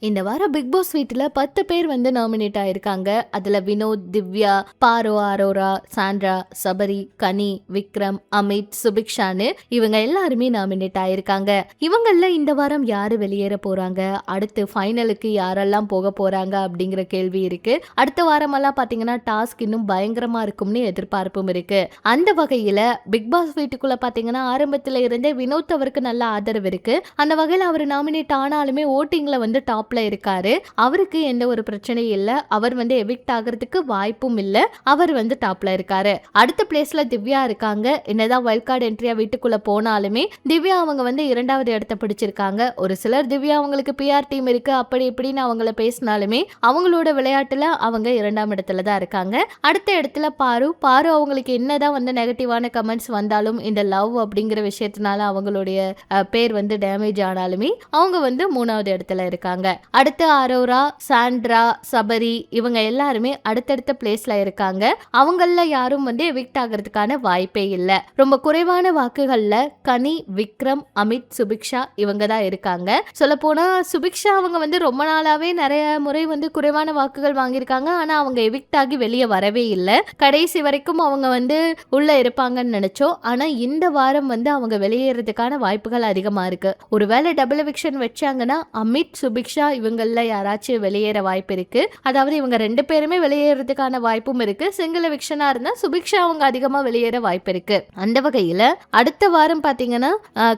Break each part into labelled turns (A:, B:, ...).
A: இந்த வாரம் big pass வீட்டுல 10 பேர் வந்து நாமினேட் ஆயிருக்காங்க. அதுல வினோத், திவ்யா, பாரோ, அரோரா, சாண்ட்ரா, சபரி, கனி, விக்ரம், அமித், சுபிக்ஷான்னு இவங்க எல்லாருமே நாமினேட் ஆயிருக்காங்க. இவங்கள இந்த வாரம் யாரு வெளியேற போறாங்க, அடுத்து ஃபைனலுக்கு யாரெல்லாம் போக போறாங்க அப்படிங்கிற கேள்வி இருக்கு. அடுத்த வாரமெல்லாம் பாத்தீங்கன்னா டாஸ்க் இன்னும் பயங்கரமா இருக்கும்னு எதிர்பார்ப்பும் இருக்கு. அந்த வகையில பிக் பாஸ் வீட்டுக்குள்ள பாத்தீங்கன்னா ஆரம்பத்துல இருந்தே வினோத் அவருக்கு நல்ல ஆதரவு இருக்கு. அந்த வகையில அவர் நாமினேட் ஆனாலுமே ஓட்டிங்ல வந்து டாப்ல இருக்காரு. அவருக்கு எந்த ஒரு பிரச்சனையும் இல்ல. அவர் வந்து எவிக்ட் ஆகிறதுக்கு வாய்ப்பும் இல்ல. அவர் வந்து டாப்ல இருக்காரு. அடுத்த பிளேஸ்ல திவ்யா இருக்காங்க. என்னதான் வைல்ட் கார்டு என்ட்ரியா வீட்டுக்குள்ள போனாலுமே திவ்யா அவங்க வந்து 2வது இடத்தை பிடிச்சிருக்காங்க. ஒரு சிலர் திவ்யா அவங்களுக்கு பிஆர் டீம் இருக்கு அப்படி இப்படின்னு அவங்கள பேசினாலுமே அவங்களோட விளையாட்டுல அவங்க 2ஆம் இடத்துல தான் இருக்காங்க. அடுத்த இடத்துல பாரு அவங்களுக்கு என்னதான் வந்து நெகட்டிவான கமெண்ட்ஸ் வந்தாலும் இந்த லவ் அப்படிங்கிற விஷயத்தினால அவங்களுடைய பேர் வந்து டேமேஜ் ஆனாலுமே அவங்க வந்து 3வது இடத்துல இருக்காங்க. அடுத்து அரோரா, சாண்ட்ரா, சபரி இவங்க எல்லாருமே அடுத்தடுத்த பிளேஸ்ல இருக்காங்க. அவங்கள யாரும் வந்து எவிக்ட் ஆகிறதுக்கான வாய்ப்பே இல்ல. ரொம்ப குறைவான வாக்குகள்ல கனி, விக்ரம், அமித், சுபிக்ஷா இவங்க தான் இருக்காங்க. சொல்ல போனா சுபிக்ஷா அவங்க வந்து ரொம்ப நாளாவே நிறைய முறை வந்து குறைவான வாக்குகள் வாங்கியிருக்காங்க. ஆனா அவங்க எவிக்ட் ஆகி வெளியே வரவே இல்லை. கடைசி வரைக்கும் அவங்க வந்து உள்ள இருப்பாங்கன்னு நினைச்சோம். ஆனா இந்த வாரம் வந்து அவங்க வெளியேறதுக்கான வாய்ப்புகள் அதிகமா இருக்கு. ஒருவேளை டபுள் எவிக்ஷன் வச்சாங்கன்னா அமித், சுபிக்ஷா இவங்கள யாராச்சும் வெளியேற வாய்ப்பு இருக்கு. அதாவது இவங்க 2 பேருமே வெளியேறதுக்கான வாய்ப்பும் இருக்கு. சிங்கிள் எவிக்ஷனா இருந்தா சுபிக்ஷா அவங்க அதிகமா வெளியேற வாய்ப்பு இருக்கு. அந்த வகையில அடுத்த வாரம் பாத்தீங்கன்னா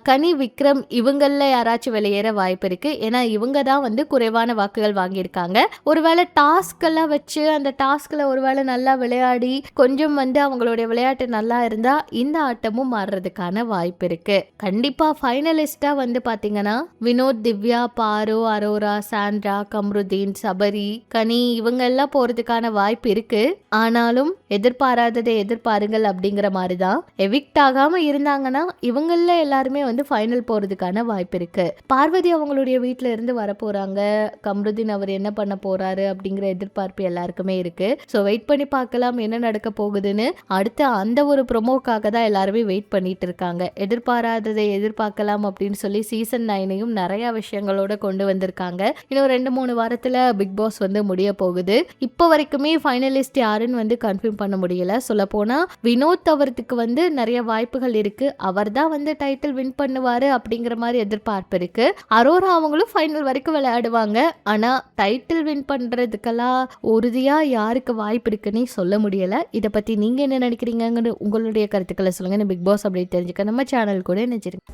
A: கனி, விக்ரம் இவங்கள யாராச்சும் வெளியேற வாய்ப்பு இருக்கு. ஏன்னா இவங்க தான் வந்து குறைவான வாக்குகள் வாங்கியிருக்காங்க. ஒருவேளை டாஸ்க் எல்லாம் வச்சு அந்த டாஸ்க்ல ஒருவேளை நல்லா விளையாடி கொஞ்சம் வந்து அவங்களுடைய விளையாட்டு நல்லா இருந்தா இந்த ஆட்டமும் மாறுறதுக்கான வாய்ப்பு இருக்கு. கண்டிப்பா ஃபைனலிஸ்டா வந்து பாத்தீங்கன்னா வினோத், திவ்யா, பாரு, அரோரா, சாண்ட்ரா, கம்ருதீன், சபரி, கனி இவங்க எல்லாம் போறதுக்கான வாய்ப்பு இருக்கு. ஆனாலும் எதிர்பாராததை எதிர்பாருங்கள் அப்படிங்கிற மாதிரிதான். எவிக்ட் ஆகாம இருந்தாங்கன்னா இவங்கள எல்லாருமே வந்து ஃபைனல் போறதுக்கான வாய்ப்பு இருக்கு. பார்வதி அவங்களுடைய வீட்டுல இருந்து வர போறாங்க. கம்ருதீன் அவர் என்ன பண்ண போறாரு அப்படிங்கிற எதிர்பார்ப்பு எல்லாருக்குமே இருக்கு. ஸோ வெயிட் பண்ணி பார்க்கலாம் என்ன நடக்க போகுதுன்னு. அடுத்து அந்த ஒரு ப்ரொமோக்காக தான் எல்லாருமே வெயிட் பண்ணிட்டு இருக்காங்க. எதிர்பாராததை எதிர்பார்க்கலாம் அப்படின்னு சொல்லி சீசன் 9 நிறைய விஷயங்களோட கொண்டு வந்திருக்காங்க. இன்னும் 2-3 வாரத்துல பிக் பாஸ் வந்து முடிய போகுது. இப்போ வரைக்குமே ஃபைனலிஸ்ட் யாருன்னு வந்து கன்ஃபார்ம் பண்ண முடியல. சொல்ல போனா வினோத் அவருக்கு வந்து நிறைய வாய்ப்புகள் இருக்கு. அவர் தான் வந்து டைட்டில் வின் பண்ணுவாரு அப்படிங்கிற மாதிரி எதிர்பார்ப்பு இருக்கு. அரோரா அவங்களும் ஃபைனல் வரைக்கும் விளையாடுவாங்க. ஆனா டைட்டில் வின் பண்றதுக்கெல்லாம் உறுதியா யாருக்கு வாய்ப்பு இருக்குன்னு சொல்ல முடியல. இதை பத்தி நீங்க என்ன நினைக்கிறீங்கன்னு உங்களுடைய கருத்துக்களை சொல்லுங்க. பிக் பாஸ் அப்படி தெரிஞ்சுக்க நம்ம சேனல் கூட நினைச்சிருங்க.